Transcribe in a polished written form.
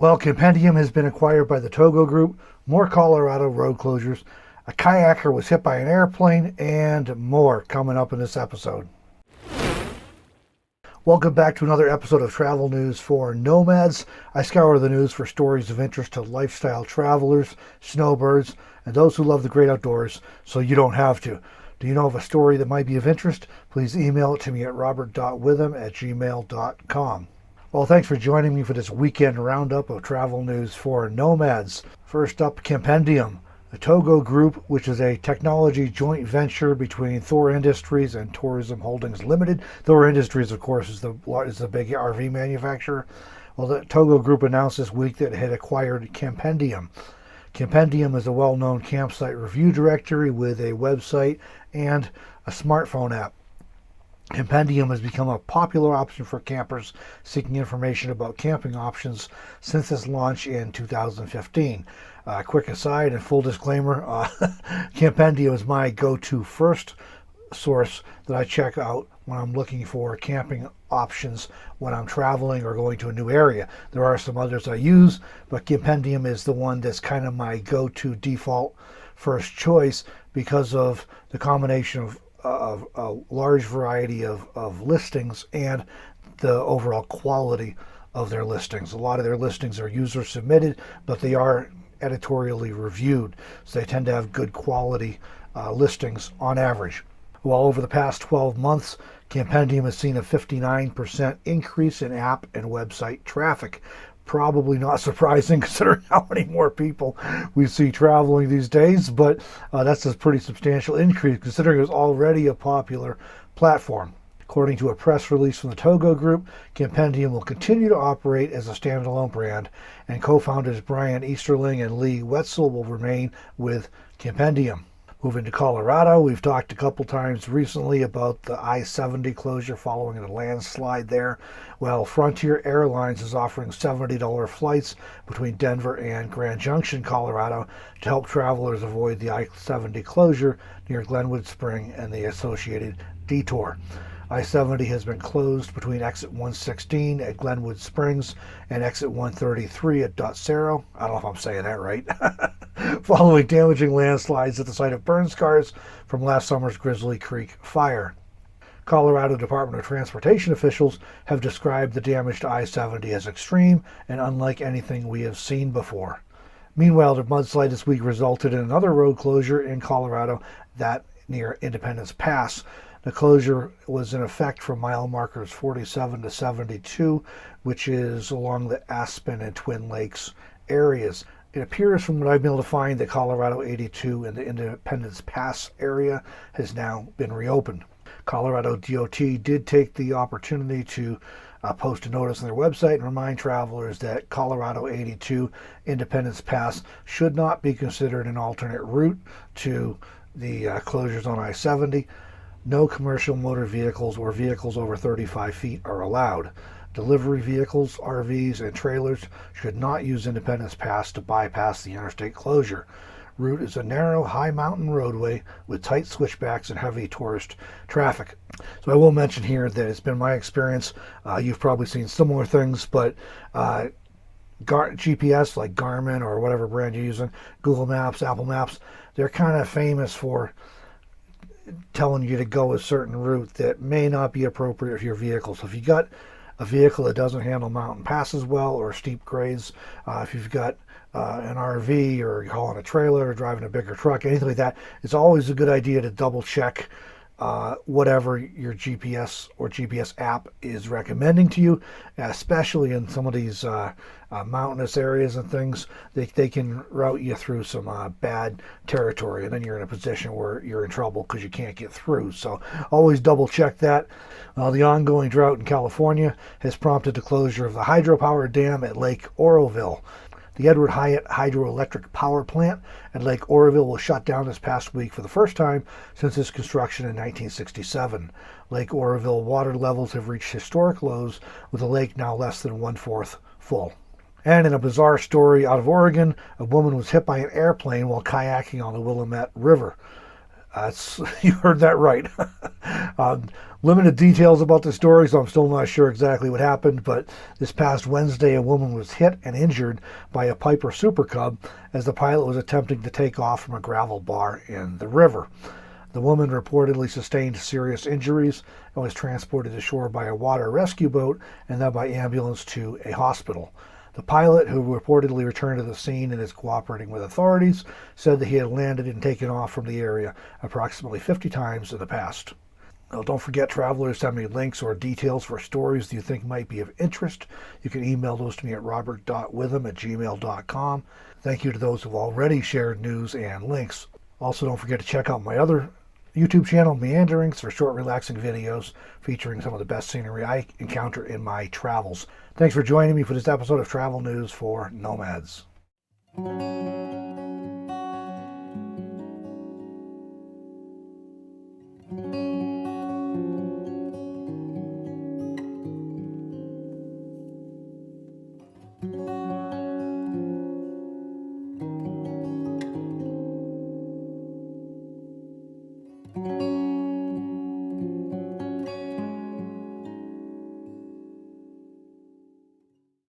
Well, Campendium has been acquired by the Togo Group, more Colorado road closures, a kayaker was hit by an airplane, and more coming up in this episode. Welcome back to another episode of Travel News for Nomads. I scour the news for stories of interest to lifestyle travelers, snowbirds, and those who love the great outdoors, so you don't have to. Do you know of a story that might be of interest? Please email it to me at robert.witham@gmail.com. Well, thanks for joining me for this weekend roundup of travel news for nomads. First up, Campendium. The Togo Group, which is a technology joint venture between Thor Industries and Tourism Holdings Limited. Thor Industries, of course, is the big RV manufacturer. Well, the Togo Group announced this week that it had acquired Campendium. Campendium is a well-known campsite review directory with a website and a smartphone app. Campendium has become a popular option for campers seeking information about camping options since its launch in 2015. Quick aside and full disclaimer, Campendium is my go-to first source that I check out when I'm looking for camping options when I'm traveling or going to a new area. There are some others I use, but Campendium is the one that's kind of my go-to default first choice because of the combination of a large variety of listings and the overall quality of their listings. A lot of their listings are user submitted, but they are editorially reviewed, so they tend to have good quality listings on average. Well, over the past 12 months, Campendium has seen a 59% increase in app and website traffic. Probably not surprising considering how many more people we see traveling these days, but that's a pretty substantial increase considering it's already a popular platform. According to a press release from the Togo Group, Campendium will continue to operate as a standalone brand, and co-founders Brian Easterling and Lee Wetzel will remain with Campendium. Moving to Colorado, we've talked a couple times recently about the I-70 closure following a landslide there. Well, Frontier Airlines is offering $70 flights between Denver and Grand Junction, Colorado, to help travelers avoid the I-70 closure near Glenwood Springs and the associated detour. I-70 has been closed between exit 116 at Glenwood Springs and exit 133 at Docero. I don't know if I'm saying that right. Following damaging landslides at the site of burn scars from last summer's Grizzly Creek fire. Colorado Department of Transportation officials have described the damage to I-70 as extreme and unlike anything we have seen before. Meanwhile, the mudslide this week resulted in another road closure in Colorado, that near Independence Pass. The closure was in effect from mile markers 47 to 72, which is along the Aspen and Twin Lakes areas. It appears from what I've been able to find that Colorado 82 and the Independence Pass area has now been reopened. Colorado DOT did take the opportunity to post a notice on their website and remind travelers that Colorado 82 Independence Pass should not be considered an alternate route to the closures on I-70. No commercial motor vehicles or vehicles over 35 feet are allowed. Delivery vehicles, RVs, and trailers should not use Independence Pass to bypass the interstate closure. Route is a narrow, high mountain roadway with tight switchbacks and heavy tourist traffic. So I will mention here that it's been my experience. You've probably seen similar things, but GPS like Garmin or whatever brand you're using, Google Maps, Apple Maps, they're kind of famous for telling you to go a certain route that may not be appropriate for your vehicle. So if you got a vehicle that doesn't handle mountain passes well or steep grades, if you've got an RV or you're hauling a trailer or driving a bigger truck, anything like that, it's always a good idea to double check whatever your GPS or GPS app is recommending to you, especially in some of these mountainous areas and things. They can route you through some bad territory, and then you're in a position where you're in trouble because you can't get through. So always double check that. The ongoing drought in California has prompted the closure of the hydropower dam at Lake Oroville. The Edward Hyatt hydroelectric power plant at Lake Oroville was shut down this past week for the first time since its construction in 1967. Lake Oroville water levels have reached historic lows, with the lake now less than 1/4 full. And in a bizarre story out of Oregon, a woman was hit by an airplane while kayaking on the Willamette River. You heard that right. um, Limited details about the story, so I'm still not sure exactly what happened. But this past Wednesday, a woman was hit and injured by a Piper Super Cub as the pilot was attempting to take off from a gravel bar in the river. The woman reportedly sustained serious injuries and was transported to shore by a water rescue boat and then by ambulance to a hospital. The pilot, who reportedly returned to the scene and is cooperating with authorities, said that he had landed and taken off from the area approximately 50 times in the past. Now, don't forget, travelers, send me links or details for stories that you think might be of interest. You can email those to me at robert.witham@gmail.com. Thank you to those who have already shared news and links. Also, don't forget to check out my other YouTube channel, Meanderings, for short, relaxing videos featuring some of the best scenery I encounter in my travels. Thanks for joining me for this episode of Travel News for Nomads.